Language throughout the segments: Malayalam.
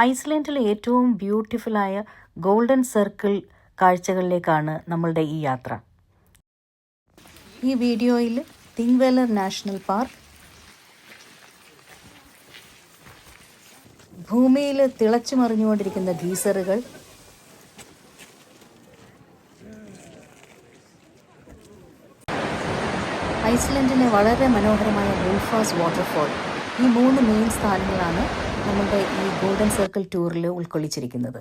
ഐസ്ലൻഡിലെ ഏറ്റവും ബ്യൂട്ടിഫുള്ളായ ഗോൾഡൻ സർക്കിൾ കാഴ്ചകളിലേക്കാണ് നമ്മളുടെ ഈ യാത്ര. ഈ വീഡിയോയിൽ തിങ്വെല്ലർ നാഷണൽ പാർക്ക്, ഭൂമിയിൽ തിളച്ചു മറിഞ്ഞുകൊണ്ടിരിക്കുന്ന ഗീസറുകൾ, ഐസ്ലൻഡിലെ വളരെ മനോഹരമായ ഗുൾഫാസ് വാട്ടർഫോൾ, ഈ 3 മെയിൻ സ്ഥാനങ്ങളാണ് നമ്മളുടെ ഈ ഗോൾഡൻ സർക്കിൾ ടൂറിൽ ഉൾക്കൊള്ളിച്ചിരിക്കുന്നത്.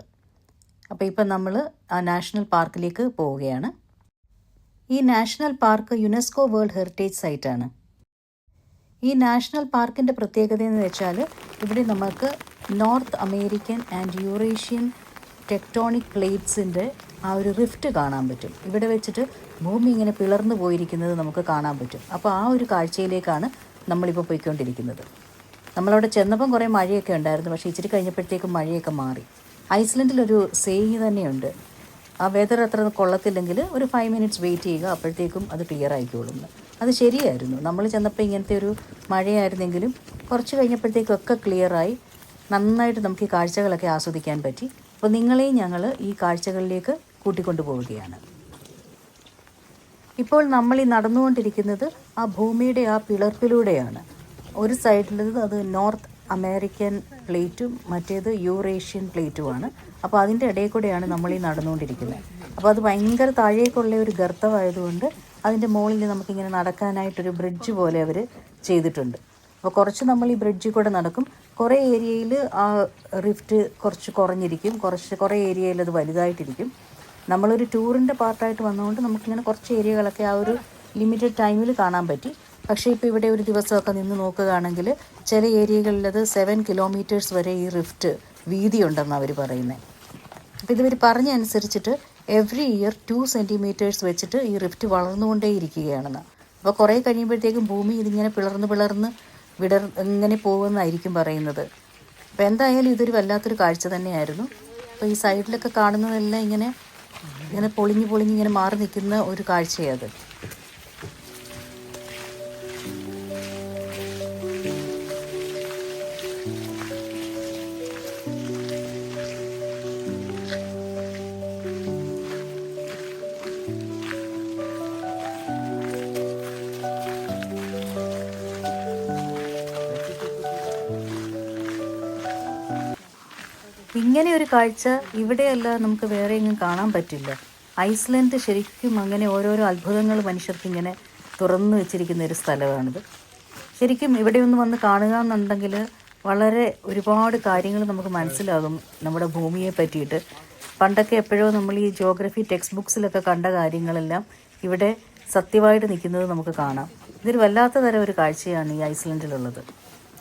അപ്പോൾ ഇപ്പം നമ്മൾ ആ നാഷണൽ പാർക്കിലേക്ക് പോവുകയാണ്. ഈ national park UNESCO world heritage സൈറ്റാണ്. ഈ നാഷണൽ പാർക്കിൻ്റെ പ്രത്യേകത എന്ന് വെച്ചാൽ ഇവിടെ നമുക്ക് north American and Eurasian tectonic പ്ലേറ്റ്സിൻ്റെ ആ ഒരു റിഫ്റ്റ് കാണാൻ പറ്റും. ഇവിടെ വെച്ചിട്ട് ഭൂമി ഇങ്ങനെ പിളർന്നു പോയിരിക്കുന്നത് നമുക്ക് കാണാൻ പറ്റും. അപ്പോൾ ആ ഒരു കാഴ്ചയിലേക്കാണ് നമ്മളിപ്പോൾ പോയിക്കൊണ്ടിരിക്കുന്നത്. നമ്മളവിടെ ചെന്നപ്പം കുറേ മഴയൊക്കെ ഉണ്ടായിരുന്നു, പക്ഷേ ഇച്ചിരി കഴിഞ്ഞപ്പോഴത്തേക്കും മഴയൊക്കെ മാറി. ഐസ്ലൻഡിലൊരു സേയിങ് തന്നെയുണ്ട്, ആ വെതർ അത്ര കൊള്ളത്തില്ലെങ്കിൽ ഒരു 5 മിനിറ്റ്സ് വെയിറ്റ് ചെയ്യുക, അപ്പോഴത്തേക്കും അത് ക്ലിയർ ആയിക്കോളും. അത് ശരിയായിരുന്നു. നമ്മൾ ചെന്നപ്പോൾ ഇങ്ങനത്തെ ഒരു മഴയായിരുന്നെങ്കിലും കുറച്ച് കഴിഞ്ഞപ്പോഴത്തേക്കൊക്കെ ക്ലിയറായി, നന്നായിട്ട് നമുക്ക് ഈ കാഴ്ചകളൊക്കെ ആസ്വദിക്കാൻ പറ്റി. അപ്പോൾ നിങ്ങളെയും ഞങ്ങൾ ഈ കാഴ്ചകളിലേക്ക് കൂട്ടിക്കൊണ്ടു പോവുകയാണ്. ഇപ്പോൾ നമ്മൾ ഈ നടന്നുകൊണ്ടിരിക്കുന്നത് ആ ഭൂമിയുടെ ആ പിളർപ്പിലൂടെയാണ്. ഒരു സൈഡിലത് അത് നോർത്ത് അമേരിക്കൻ പ്ലേറ്റും മറ്റേത് യൂറേഷ്യൻ പ്ലേറ്റുമാണ്. അപ്പോൾ അതിൻ്റെ ഇടയിൽ കൂടെയാണ് നമ്മൾ ഈ നടന്നുകൊണ്ടിരിക്കുന്നത്. അപ്പോൾ അത് ഭയങ്കര താഴേക്കുള്ള ഒരു ഗർത്തമായതുകൊണ്ട് അതിൻ്റെ മുകളിൽ നമുക്കിങ്ങനെ നടക്കാനായിട്ടൊരു ബ്രിഡ്ജ് പോലെ അവർ ചെയ്തിട്ടുണ്ട്. അപ്പോൾ കുറച്ച് നമ്മൾ ഈ ബ്രിഡ്ജിൽ കൂടെ നടക്കും. കുറേ ഏരിയയിൽ ആ റിഫ്റ്റ് കുറച്ച് കുറഞ്ഞിരിക്കും, കുറേ ഏരിയയിൽ അത് വലുതായിട്ടിരിക്കും. നമ്മളൊരു ടൂറിൻ്റെ പാർട്ടായിട്ട് വന്നതുകൊണ്ട് നമുക്കിങ്ങനെ കുറച്ച് ഏരിയകളൊക്കെ ആ ഒരു ലിമിറ്റഡ് ടൈമിൽ കാണാൻ പറ്റി. പക്ഷേ ഇപ്പോൾ ഇവിടെ ഒരു ദിവസമൊക്കെ നിന്ന് നോക്കുകയാണെങ്കിൽ ചില ഏരിയകളിൽ അത് 7 കിലോമീറ്റേഴ്സ് വരെ ഈ റിഫ്റ്റ് വീതിയുണ്ടെന്ന് അവർ പറയുന്നത്. അപ്പോൾ ഇതുവർ പറഞ്ഞ അനുസരിച്ചിട്ട് എവ്രി ഇയർ 2 സെൻറ്റിമീറ്റേഴ്സ് വെച്ചിട്ട് ഈ റിഫ്റ്റ് വളർന്നുകൊണ്ടേയിരിക്കുകയാണെന്ന്. അപ്പോൾ കുറേ കഴിയുമ്പോഴത്തേക്കും ഭൂമി ഇതിങ്ങനെ പിളർന്ന് ഇങ്ങനെ പോകുമെന്നായിരിക്കും പറയുന്നത്. അപ്പോൾ എന്തായാലും ഇതൊരു വല്ലാത്തൊരു കാഴ്ച തന്നെയായിരുന്നു. അപ്പോൾ ഈ സൈഡിലൊക്കെ കാണുന്നതെല്ലാം ഇങ്ങനെ പൊളിഞ്ഞ് ഇങ്ങനെ മാറി നിൽക്കുന്ന ഒരു കാഴ്ചയത്. ഇങ്ങനെ ഒരു കാഴ്ച ഇവിടെയല്ല നമുക്ക് വേറെ എങ്ങും കാണാൻ പറ്റില്ല. ഐസ്ലൻഡ് ശരിക്കും അങ്ങനെ ഓരോരോ അത്ഭുതങ്ങൾ മനുഷ്യർക്ക് ഇങ്ങനെ തുറന്നു വെച്ചിരിക്കുന്ന ഒരു സ്ഥലമാണിത്. ശരിക്കും ഇവിടെ ഒന്ന് വന്ന് കാണുക എന്നുണ്ടെങ്കിൽ വളരെ ഒരുപാട് കാര്യങ്ങൾ നമുക്ക് മനസ്സിലാകും നമ്മുടെ ഭൂമിയെ പറ്റിയിട്ട്. പണ്ടൊക്കെ എപ്പോഴോ നമ്മൾ ഈ ജിയോഗ്രഫി ടെക്സ്റ്റ് ബുക്സിലൊക്കെ കണ്ട കാര്യങ്ങളെല്ലാം ഇവിടെ സത്യമായിട്ട് നിൽക്കുന്നത് നമുക്ക് കാണാം. ഇതൊരു വല്ലാത്ത തരം ഒരു കാഴ്ചയാണ് ഈ ഐസ്ലൻഡിലുള്ളത്.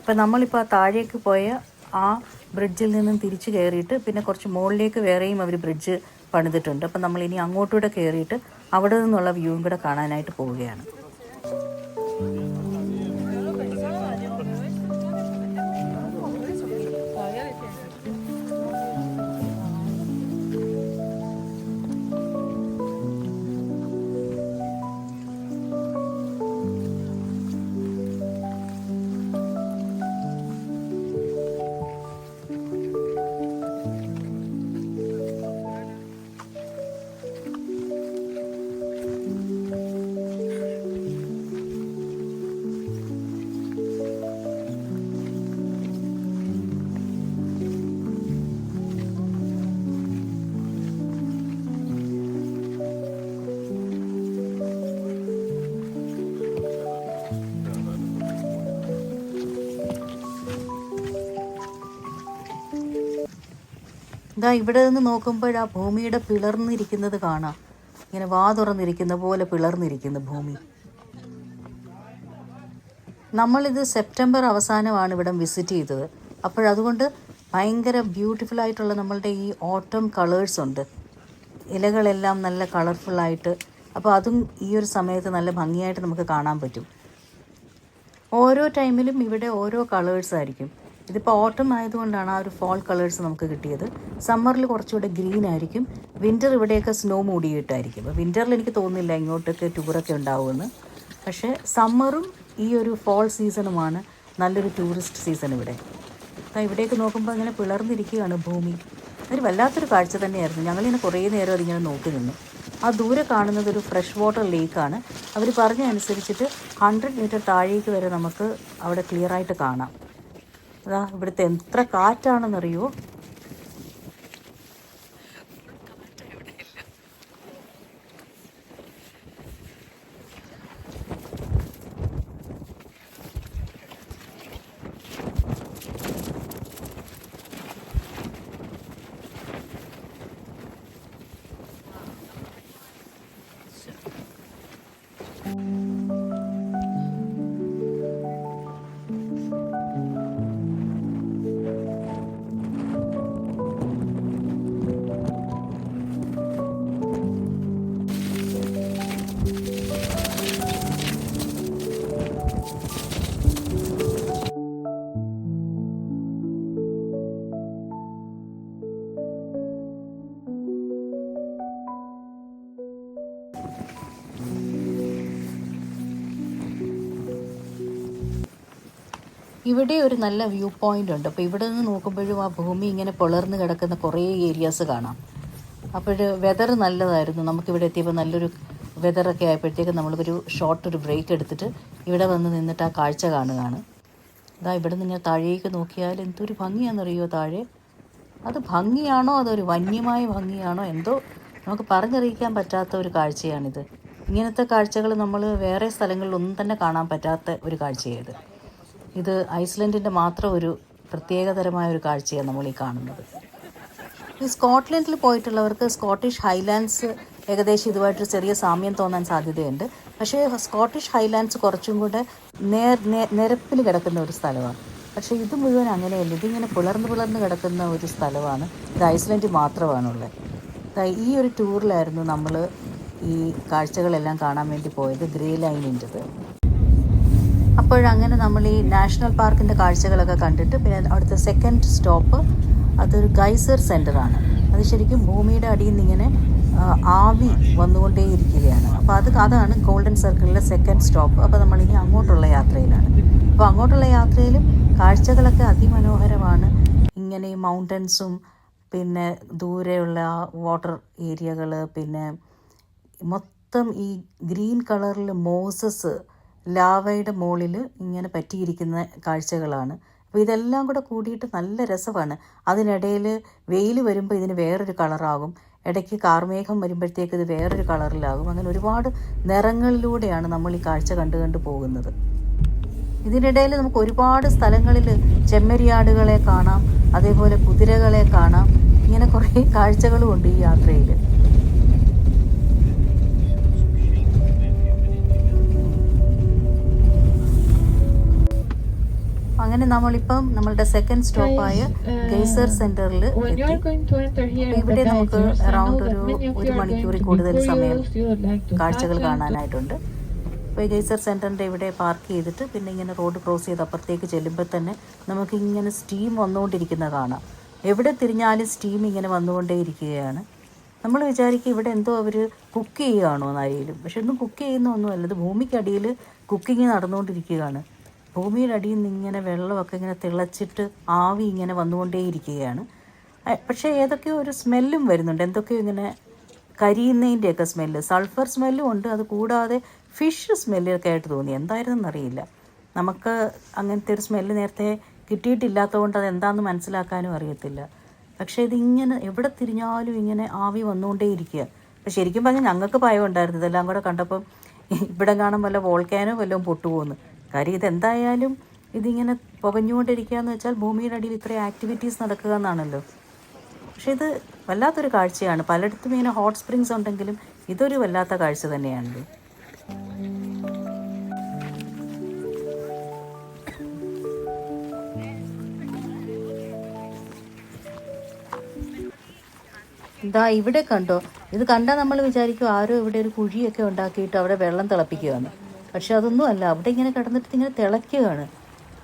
ഇപ്പം നമ്മളിപ്പോൾ ആ താഴേക്ക് പോയ ആ ബ്രിഡ്ജിൽ നിന്നും തിരിച്ച് കയറിയിട്ട് പിന്നെ കുറച്ച് മുകളിലേക്ക് വേറെയും അവർ ബ്രിഡ്ജ് പണിതിട്ടുണ്ട്. അപ്പം നമ്മളിനി അങ്ങോട്ടൂടെ കയറിയിട്ട് അവിടെ നിന്നുള്ള വ്യൂവും കൂടെ കാണാനായിട്ട് പോവുകയാണ്. ഇതാ ഇവിടെ നിന്ന് നോക്കുമ്പോൾ ആ ഭൂമിയുടെ പിളർന്നിരിക്കുന്നത് കാണാം. ഇങ്ങനെ വാ തുറന്നിരിക്കുന്ന പോലെ പിളർന്നിരിക്കുന്നു ഭൂമി. നമ്മളിത് സെപ്റ്റംബർ അവസാനമാണ് ഇവിടം വിസിറ്റ് ചെയ്തത്. അപ്പോഴതുകൊണ്ട് ഭയങ്കര ബ്യൂട്ടിഫുള്ളായിട്ടുള്ള നമ്മളുടെ ഈ ഓട്ടം കളേഴ്സ് ഉണ്ട്. ഇലകളെല്ലാം നല്ല കളർഫുള്ളായിട്ട്. അപ്പോൾ അതും ഈ ഒരു സമയത്ത് നല്ല ഭംഗിയായിട്ട് നമുക്ക് കാണാൻ പറ്റും. ഓരോ ടൈമിലും ഇവിടെ ഓരോ കളേഴ്സായിരിക്കും. ഇതിപ്പോൾ ഓട്ടം ആയതുകൊണ്ടാണ് ആ ഒരു ഫോൾ കളേഴ്സ് നമുക്ക് കിട്ടിയത്. സമ്മറിൽ കുറച്ചുകൂടെ ഗ്രീൻ ആയിരിക്കും. വിൻ്റർ ഇവിടെയൊക്കെ സ്നോ മൂടിയിട്ടായിരിക്കും. അപ്പോൾ വിൻ്ററിൽ എനിക്ക് തോന്നുന്നില്ല ഇങ്ങോട്ടൊക്കെ ടൂറൊക്കെ ഉണ്ടാവുമെന്ന്. പക്ഷേ സമ്മറും ഈ ഒരു ഫോൾ സീസണുമാണ് നല്ലൊരു ടൂറിസ്റ്റ് സീസൺ ഇവിടെ. ഇവിടേക്ക് നോക്കുമ്പോൾ ഇങ്ങനെ പിളർന്നിരിക്കുകയാണ് ഭൂമി. ഒരു വല്ലാത്തൊരു കാഴ്ച തന്നെയായിരുന്നു. ഞങ്ങളിങ്ങനെ കുറേ നേരം അതിങ്ങനെ നോക്കി നിന്നു. ആ ദൂരെ കാണുന്നത് ഒരു ഫ്രഷ് വാട്ടർ ലേക്കാണ്. അവർ പറഞ്ഞ അനുസരിച്ചിട്ട് 100 മീറ്റർ താഴേക്ക് വരെ നമുക്ക് അവിടെ ക്ലിയറായിട്ട് കാണാം. ഇവിടുത്തെ എത്ര കാറ്റാണെന്നറിയോ. ഇവിടെ ഒരു നല്ല വ്യൂ പോയിൻ്റ് ഉണ്ട്. അപ്പോൾ ഇവിടെ നിന്ന് നോക്കുമ്പോഴും ആ ഭൂമി ഇങ്ങനെ പിളർന്ന് കിടക്കുന്ന കുറേ ഏരിയാസ് കാണാം. അപ്പോൾ വെതർ നല്ലതായിരുന്നു. നമുക്കിവിടെ എത്തിയപ്പോൾ നല്ലൊരു വെതറൊക്കെ ആയപ്പോഴത്തേക്ക് നമ്മളൊരു ഷോർട്ടൊരു ബ്രേക്ക് എടുത്തിട്ട് ഇവിടെ വന്ന് നിന്നിട്ട് ആ കാഴ്ച കാണുകയാണ്. ഇവിടെ നിന്ന് ഞാൻ താഴേക്ക് നോക്കിയാൽ എന്തൊരു ഭംഗിയാണെന്നറിയോ താഴെ. അത് ഭംഗിയാണോ അതൊരു വന്യമായ ഭംഗിയാണോ എന്തോ നമുക്ക് പറഞ്ഞറിയിക്കാൻ പറ്റാത്ത ഒരു കാഴ്ചയാണിത്. ഇങ്ങനത്തെ കാഴ്ചകൾ നമ്മൾ വേറെ സ്ഥലങ്ങളിലൊന്നും തന്നെ കാണാൻ പറ്റാത്ത ഒരു കാഴ്ചയായത്. ഇത് ഐസ്ലൻഡിൻ്റെ മാത്രം ഒരു പ്രത്യേകതരമായ ഒരു കാഴ്ചയാണ് നമ്മൾ ഈ കാണുന്നത്. ഈ സ്കോട്ട്ലൻഡിൽ പോയിട്ടുള്ളവർക്ക് സ്കോട്ടിഷ് ഹൈലാൻഡ്സ് ഏകദേശം ഇതുമായിട്ടൊരു ചെറിയ സാമ്യം തോന്നാൻ സാധ്യതയുണ്ട്. പക്ഷേ സ്കോട്ടിഷ് ഹൈലാൻഡ്സ് കുറച്ചും കൂടെ നിരപ്പിൽ കിടക്കുന്ന ഒരു സ്ഥലമാണ്. പക്ഷേ ഇത് മുഴുവൻ അങ്ങനെയല്ല. ഇതിങ്ങനെ പിളർന്ന് കിടക്കുന്ന ഒരു സ്ഥലമാണ്. ഇത് ഐസ്ലൻഡിൽ മാത്രമാണുള്ളത്. ഈ ഒരു ടൂറിലായിരുന്നു നമ്മൾ ഈ കാഴ്ചകളെല്ലാം കാണാൻ വേണ്ടി പോയത്, ഗ്രേ ലൈനിൻ്റെത്. അപ്പോഴങ്ങനെ നമ്മൾ ഈ നാഷണൽ പാർക്കിൻ്റെ കാഴ്ചകളൊക്കെ കണ്ടിട്ട് പിന്നെ അവിടുത്തെ സെക്കൻഡ് സ്റ്റോപ്പ് അതൊരു ഗൈസർ സെൻ്ററാണ്. അത് ശരിക്കും ഭൂമിയുടെ അടിയിൽ നിന്ന് ഇങ്ങനെ ആവി വന്നുകൊണ്ടേയിരിക്കുകയാണ്. അപ്പോൾ അതാണ് ഗോൾഡൻ സർക്കിളിലെ സെക്കൻഡ് സ്റ്റോപ്പ്. അപ്പോൾ നമ്മളിനി അങ്ങോട്ടുള്ള യാത്രയിലാണ്. അപ്പോൾ അങ്ങോട്ടുള്ള യാത്രയിലും കാഴ്ചകളൊക്കെ അതിമനോഹരമാണ്. ഇങ്ങനെ ഈ മൗണ്ടൻസും പിന്നെ ദൂരെയുള്ള വാട്ടർ ഏരിയകൾ, പിന്നെ മൊത്തം ഈ ഗ്രീൻ കളറിൽ മോസസ് ലാവയുടെ മുകളിൽ ഇങ്ങനെ പറ്റിയിരിക്കുന്ന കാഴ്ചകളാണ്. അപ്പോൾ ഇതെല്ലാം കൂടെ കൂടിയിട്ട് നല്ല രസമാണ്. അതിനിടയിൽ വെയിൽ വരുമ്പോൾ ഇതിന് വേറൊരു കളറാകും, ഇടയ്ക്ക് കാർമേഘം വരുമ്പോഴത്തേക്ക് ഇത് വേറൊരു കളറിലാകും. അങ്ങനെ ഒരുപാട് നിറങ്ങളിലൂടെയാണ് നമ്മൾ ഈ കാഴ്ച കണ്ടു പോകുന്നത്. ഇതിനിടയിൽ നമുക്ക് ഒരുപാട് സ്ഥലങ്ങളിൽ ചെമ്മരിയാടുകളെ കാണാം, അതേപോലെ കുതിരകളെ കാണാം. ഇങ്ങനെ കുറേ കാഴ്ചകളുമുണ്ട് ഈ യാത്രയിൽ. അങ്ങനെ നമ്മളിപ്പം നമ്മളുടെ സെക്കൻഡ് സ്റ്റോപ്പായ ഗെയ്സർ സെന്ററിൽ എത്തി. ഇവിടെ നമുക്ക് അറൗണ്ട് ഒരു മണിക്കൂറിൽ കൂടുതൽ സമയം കാഴ്ചകൾ കാണാനായിട്ടുണ്ട്. ഇപ്പോൾ ഗെയ്സർ സെന്ററിൻ്റെ ഇവിടെ പാർക്ക് ചെയ്തിട്ട് പിന്നെ ഇങ്ങനെ റോഡ് ക്രോസ് ചെയ്ത് അപ്പുറത്തേക്ക് ചെല്ലുമ്പോൾ തന്നെ നമുക്കിങ്ങനെ സ്റ്റീം വന്നുകൊണ്ടിരിക്കുന്നത് കാണാം. എവിടെ തിരിഞ്ഞാലും സ്റ്റീം ഇങ്ങനെ വന്നുകൊണ്ടേയിരിക്കുകയാണ്. നമ്മൾ വിചാരിക്കും ഇവിടെ എന്തോ അവർ കുക്ക് ചെയ്യുകയാണോ എന്നാരെങ്കിലും. പക്ഷെ ഒന്നും കുക്ക് ചെയ്യുന്ന ഒന്നുമല്ല. ഇത് ഭൂമിക്കടിയിൽ കുക്കിങ് നടന്നുകൊണ്ടിരിക്കുകയാണ്. ഭൂമിയുടെ അടിയിൽ നിന്ന് ഇങ്ങനെ വെള്ളമൊക്കെ ഇങ്ങനെ തിളച്ചിട്ട് ആവി ഇങ്ങനെ വന്നുകൊണ്ടേയിരിക്കുകയാണ്. പക്ഷേ ഏതൊക്കെയോ ഒരു സ്മെല്ലും വരുന്നുണ്ട്. എന്തൊക്കെയോ ഇങ്ങനെ കരിയുന്നതിൻ്റെയൊക്കെ സ്മെല്ല്, സൾഫർ സ്മെല്ലും ഉണ്ട്. അത് കൂടാതെ ഫിഷ് സ്മെല്ലൊക്കെ ആയിട്ട് തോന്നി. എന്തായിരുന്നെന്നറിയില്ല. നമുക്ക് അങ്ങനത്തെ ഒരു സ്മെല്ല് നേരത്തെ കിട്ടിയിട്ടില്ലാത്തതുകൊണ്ട് അതെന്താണെന്ന് മനസ്സിലാക്കാനും അറിയത്തില്ല. പക്ഷേ ഇതിങ്ങനെ എവിടെ തിരിഞ്ഞാലും ഇങ്ങനെ ആവി വന്നുകൊണ്ടേയിരിക്കുക. അപ്പോൾ ശരിക്കും പറഞ്ഞാൽ ഞങ്ങൾക്ക് ഭയം ഉണ്ടായിരുന്നു. ഇതെല്ലാം കൂടെ കണ്ടപ്പം ഇവിടെ കാണും വല്ല വോൾക്കാനോ വല്ലതും പൊട്ടുപോകുന്നു. കാര്യം ഇതെന്തായാലും ഇതിങ്ങനെ പുകഞ്ഞുകൊണ്ടിരിക്കുക എന്ന് വെച്ചാൽ ഭൂമിയുടെ അടിയിൽ ഇത്രയും ആക്ടിവിറ്റീസ് നടക്കുക എന്നാണല്ലോ. പക്ഷേ ഇത് വല്ലാത്തൊരു കാഴ്ചയാണ്. പലയിടത്തും ഇങ്ങനെ ഹോട്ട് സ്പ്രിങ്സ് ഉണ്ടെങ്കിലും ഇതൊരു വല്ലാത്ത കാഴ്ച തന്നെയാണല്ലോ. ഇവിടെ കണ്ടോ, ഇത് കണ്ടാൽ നമ്മൾ വിചാരിക്കും ആരോ ഇവിടെ ഒരു കുഴിയൊക്കെ ഉണ്ടാക്കിയിട്ട് അവിടെ വെള്ളം തിളപ്പിക്കുകയാണ്. പക്ഷെ അതൊന്നും അല്ല. അവിടെ ഇങ്ങനെ കിടന്നിട്ട് ഇങ്ങനെ തിളയ്ക്കുകയാണ്,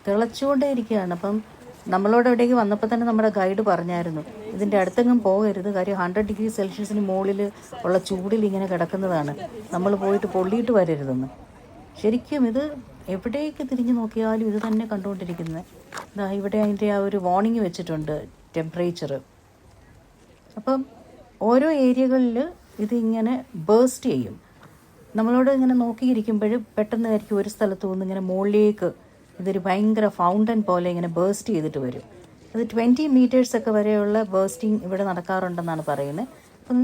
തിളച്ചുകൊണ്ടേ ഇരിക്കുകയാണ്. അപ്പം നമ്മളോട് എവിടേക്ക് വന്നപ്പോൾ തന്നെ നമ്മുടെ ഗൈഡ് പറഞ്ഞായിരുന്നു ഇതിൻ്റെ അടുത്തെങ്ങും പോകരുത്, കാര്യം 100 ഡിഗ്രി സെൽഷ്യസിന് മുകളിൽ ഉള്ള ചൂടിൽ ഇങ്ങനെ കിടക്കുന്നതാണ്, നമ്മൾ പോയിട്ട് പൊള്ളിയിട്ട് വരരുതെന്ന്. ശരിക്കും ഇത് എവിടേക്ക് തിരിഞ്ഞു നോക്കിയാലും ഇത് തന്നെ കണ്ടുകൊണ്ടിരിക്കുന്നത്. ഇവിടെ അതിൻ്റെ ആ ഒരു വാർണിംഗ് വെച്ചിട്ടുണ്ട്, ടെമ്പറേച്ചർ. അപ്പം ഓരോ ഏരിയകളിൽ ഇതിങ്ങനെ ബേസ്റ്റ് ചെയ്യും. നമ്മളോട് ഇങ്ങനെ നോക്കിയിരിക്കുമ്പോൾ പെട്ടെന്നായിരിക്കും ഒരു സ്ഥലത്ത് നിന്ന് ഇങ്ങനെ മുകളിലേക്ക് ഇതൊരു ഭയങ്കര ഫൗണ്ടൻ പോലെ ഇങ്ങനെ ബേസ്റ്റ് ചെയ്തിട്ട് വരും. അത് 20 മീറ്റേഴ്സൊക്കെ വരെയുള്ള ബേസ്റ്റിംഗ് ഇവിടെ നടക്കാറുണ്ടെന്നാണ് പറയുന്നത്. അപ്പം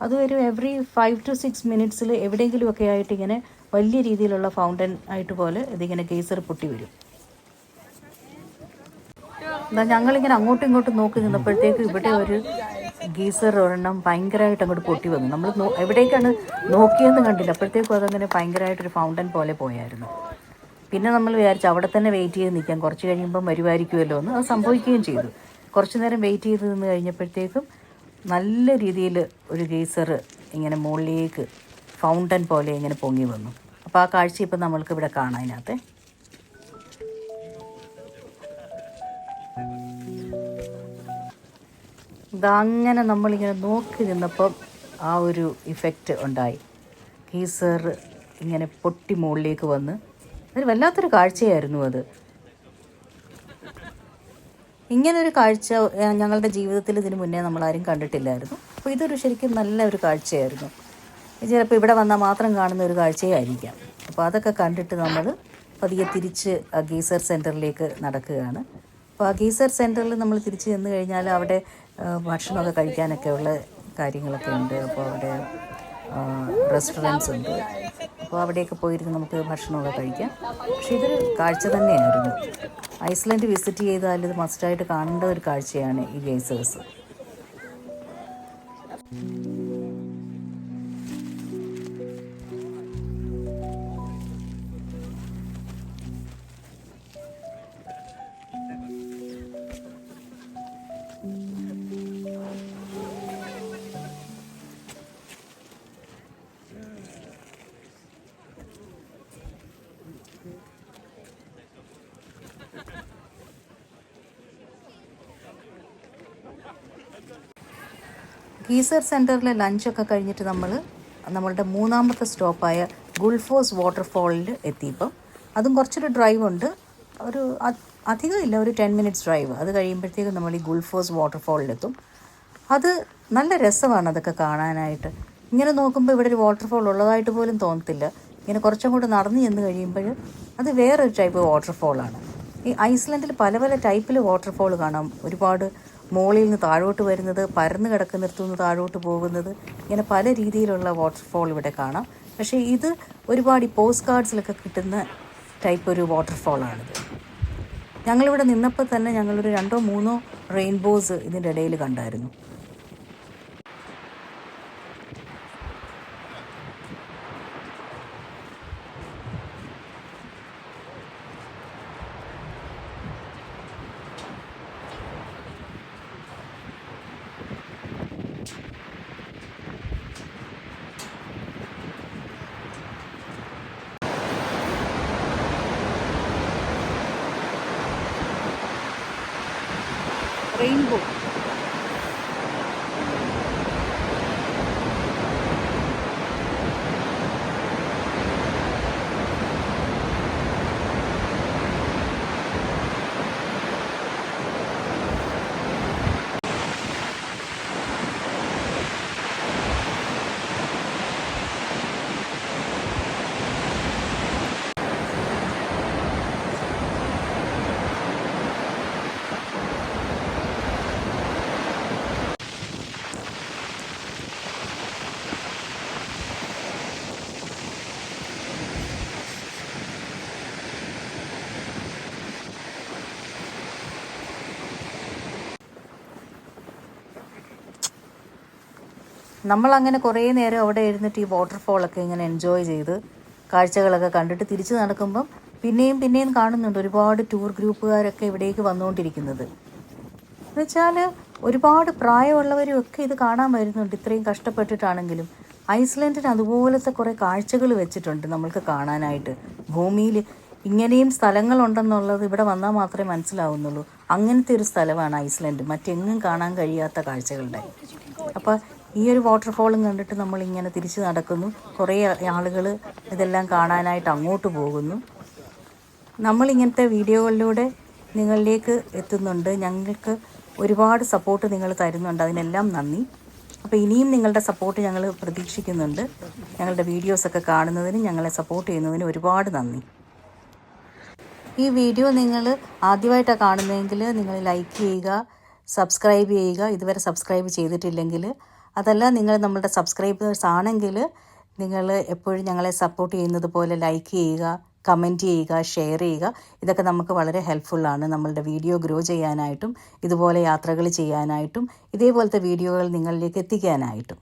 അതൊരു എവറി 5 to 6 മിനിറ്റ്സിൽ എവിടെയെങ്കിലുമൊക്കെ ആയിട്ട് ഇങ്ങനെ വലിയ രീതിയിലുള്ള ഫൗണ്ടൻ ആയിട്ട് പോലെ ഇതിങ്ങനെ ഗേസർ പൊട്ടി വരും. ഞങ്ങളിങ്ങനെ അങ്ങോട്ടും ഇങ്ങോട്ടും നോക്കി നിന്നപ്പോഴത്തേക്ക് ഇവിടെ ഒരു ഗീസർ ഒരെണ്ണം ഭയങ്കരമായിട്ട് അങ്ങോട്ട് പൊട്ടി വന്നു. നമ്മൾ എവിടേക്കാണ് നോക്കിയെന്ന് കണ്ടില്ല, അപ്പോഴത്തേക്കും അതങ്ങനെ ഭയങ്കരമായിട്ടൊരു ഫൗണ്ടൻ പോലെ പോയായിരുന്നു. പിന്നെ നമ്മൾ വിചാരിച്ചു അവിടെ തന്നെ വെയിറ്റ് ചെയ്ത് നിൽക്കാം, കുറച്ച് കഴിയുമ്പം വരുമായിരിക്കുമല്ലോ എന്ന്. അത് സംഭവിക്കുകയും ചെയ്തു. കുറച്ച് നേരം വെയിറ്റ് ചെയ്ത് നിന്ന് കഴിഞ്ഞപ്പോഴത്തേക്കും നല്ല രീതിയിൽ ഒരു ഗീസർ ഇങ്ങനെ മുകളിലേക്ക് ഫൗണ്ടൻ പോലെ ഇങ്ങനെ പൊങ്ങി വന്നു. അപ്പോൾ ആ കാഴ്ച ഇപ്പം നമ്മൾക്ക് ഇവിടെ കാണാം. അതിനകത്ത് ഇതങ്ങനെ നമ്മളിങ്ങനെ നോക്കി നിന്നപ്പം ആ ഒരു ഇഫക്റ്റ് ഉണ്ടായി. ഗീസർ ഇങ്ങനെ പൊട്ടി മുകളിലേക്ക് വന്ന് ഒരു വല്ലാത്തൊരു കാഴ്ചയായിരുന്നു അത്. ഇങ്ങനൊരു കാഴ്ച ഞങ്ങളുടെ ജീവിതത്തിൽ ഇതിന് മുന്നേ നമ്മളാരും കണ്ടിട്ടില്ലായിരുന്നു. അപ്പോൾ ഇതൊരു ശരിക്കും നല്ല ഒരു കാഴ്ചയായിരുന്നു. ചിലപ്പോൾ ഇവിടെ വന്നാൽ മാത്രം കാണുന്ന ഒരു കാഴ്ചയായിരിക്കാം. അപ്പോൾ അതൊക്കെ കണ്ടിട്ട് നമ്മൾ പതിയെ തിരിച്ച് ആ ഗീസർ സെൻറ്ററിലേക്ക് നടക്കുകയാണ്. അപ്പോൾ ആ ഗീസർ സെൻറ്ററിൽ നമ്മൾ തിരിച്ച് ചെന്ന് കഴിഞ്ഞാൽ അവിടെ ഭക്ഷണമൊക്കെ കഴിക്കാനൊക്കെ ഉള്ള കാര്യങ്ങളൊക്കെ ഉണ്ട്. അപ്പോൾ അവിടെ റെസ്റ്റോറൻറ്റ്സ് ഉണ്ട്. അപ്പോൾ അവിടെയൊക്കെ പോയിരുന്ന് നമുക്ക് ഭക്ഷണമൊക്കെ കഴിക്കാം. പക്ഷേ ഇതൊരു കാഴ്ച തന്നെയായിരുന്നു. ഐസ്ലൻഡ് വിസിറ്റ് ചെയ്താൽ ഇത് മസ്റ്റായിട്ട് കാണേണ്ട ഒരു കാഴ്ചയാണ് ഈ ഗേസേഴ്സ്. ഗീസർ സെൻറ്ററിലെ ലഞ്ചൊക്കെ കഴിഞ്ഞിട്ട് നമ്മളുടെ മൂന്നാമത്തെ സ്റ്റോപ്പായ ഗുൾഫോസ് വാട്ടർഫാളിൽ എത്തിയപ്പം അതും കുറച്ചൊരു ഡ്രൈവ് ഉണ്ട്. ഒരു അധികമില്ല, ഒരു 10 മിനിറ്റ്സ് ഡ്രൈവ്. അത് കഴിയുമ്പോഴത്തേക്കും നമ്മൾ ഈ ഗുൾഫോസ് വാട്ടർഫാളിലെത്തും. അത് നല്ല രസമാണ് അതൊക്കെ കാണാനായിട്ട്. ഇങ്ങനെ നോക്കുമ്പോൾ ഇവിടെ ഒരു വാട്ടർഫാൾ ഉള്ളതായിട്ട് പോലും തോന്നത്തില്ല. ഇങ്ങനെ കുറച്ചും കൂടെ നടന്ന് ചെന്ന് കഴിയുമ്പോൾ അത് വേറൊരു ടൈപ്പ് വാട്ടർഫാളാണ്. ഈ ഐസ്ലൻഡിൽ പല പല ടൈപ്പിൽ വാട്ടർഫാൾ കാണാം. ഒരുപാട് മുകളിൽ നിന്ന് താഴോട്ട് വരുന്നത്, പരന്ന് കിടക്കുന്നിടത്തുനിന്ന് താഴോട്ട് പോകുന്നത്, ഇങ്ങനെ പല രീതിയിലുള്ള വാട്ടർഫാൾ ഇവിടെ കാണാം. പക്ഷേ ഇത് ഒരുപാട് ഈ പോസ്റ്റ് കാർഡ്സിലൊക്കെ കിട്ടുന്ന ടൈപ്പ് ഒരു വാട്ടർഫാളാണിത്. ഞങ്ങളിവിടെ നിന്നപ്പോൾ തന്നെ ഞങ്ങളൊരു 2 or 3 റെയിൻബോസ് ഇതിൻ്റെ ഇടയിൽ കണ്ടായിരുന്നു. റെയിൻബോ നമ്മളങ്ങനെ കുറേ നേരം അവിടെ ഇരുന്നിട്ട് ഈ വാട്ടർഫാളൊക്കെ ഇങ്ങനെ എൻജോയ് ചെയ്ത് കാഴ്ചകളൊക്കെ കണ്ടിട്ട് തിരിച്ച് നടക്കുമ്പം പിന്നെയും പിന്നെയും കാണുന്നുണ്ട് ഒരുപാട് ടൂർ ഗ്രൂപ്പുകാരൊക്കെ ഇവിടേക്ക് വന്നുകൊണ്ടിരിക്കുന്നത്. എന്നുവെച്ചാൽ ഒരുപാട് പ്രായമുള്ളവരും ഒക്കെ ഇത് കാണാൻ വരുന്നുണ്ട്. ഇത്രയും കഷ്ടപ്പെട്ടിട്ടാണെങ്കിലും ഐസ്ലൻഡിന് അതുപോലത്തെ കുറേ കാഴ്ചകൾ വെച്ചിട്ടുണ്ട് നമ്മൾക്ക് കാണാനായിട്ട്. ഭൂമിയിൽ ഇങ്ങനെയും സ്ഥലങ്ങളുണ്ടെന്നുള്ളത് ഇവിടെ വന്നാൽ മാത്രമേ മനസ്സിലാവുന്നുള്ളൂ. അങ്ങനത്തെ ഒരു സ്ഥലമാണ് ഐസ്ലൻഡ്, മറ്റെങ്ങും കാണാൻ കഴിയാത്ത കാഴ്ചകളുടെ. അപ്പോൾ ഈ ഒരു വാട്ടർഫാളും കണ്ടിട്ട് നമ്മളിങ്ങനെ തിരിച്ച് നടക്കുന്നു. കുറേ ആളുകൾ ഇതെല്ലാം കാണാനായിട്ട് അങ്ങോട്ട് പോകുന്നു. നമ്മളിങ്ങനത്തെ വീഡിയോകളിലൂടെ നിങ്ങളിലേക്ക് എത്തുന്നുണ്ട്. ഞങ്ങൾക്ക് ഒരുപാട് സപ്പോർട്ട് നിങ്ങൾ തരുന്നുണ്ട്. അതിനെല്ലാം നന്ദി. അപ്പോൾ ഇനിയും നിങ്ങളുടെ സപ്പോർട്ട് ഞങ്ങൾ പ്രതീക്ഷിക്കുന്നുണ്ട്. ഞങ്ങളുടെ വീഡിയോസൊക്കെ കാണുന്നതിന്, ഞങ്ങളെ സപ്പോർട്ട് ചെയ്യുന്നതിന് ഒരുപാട് നന്ദി. ഈ വീഡിയോ നിങ്ങൾ ആദ്യമായിട്ടാണ് കാണുന്നതെങ്കിൽ നിങ്ങൾ ലൈക്ക് ചെയ്യുക, സബ്സ്ക്രൈബ് ചെയ്യുക. ഇതുവരെ സബ്സ്ക്രൈബ് ചെയ്തിട്ടില്ലെങ്കിൽ, അതല്ല നിങ്ങൾ നമ്മളുടെ സബ്സ്ക്രൈബേഴ്സ് ആണെങ്കിൽ നിങ്ങൾ എപ്പോഴും ഞങ്ങളെ സപ്പോർട്ട് ചെയ്യുന്നത് പോലെ ലൈക്ക് ചെയ്യുക, കമൻറ്റ് ചെയ്യുക, ഷെയർ ചെയ്യുക. ഇതൊക്കെ നമുക്ക് വളരെ ഹെൽപ്ഫുള്ളാണ് നമ്മളുടെ വീഡിയോ ഗ്രോ ചെയ്യാനായിട്ടും ഇതുപോലെ യാത്രകൾ ചെയ്യാനായിട്ടും ഇതേപോലത്തെ വീഡിയോകൾ നിങ്ങളിലേക്ക് എത്തിക്കാനായിട്ടും.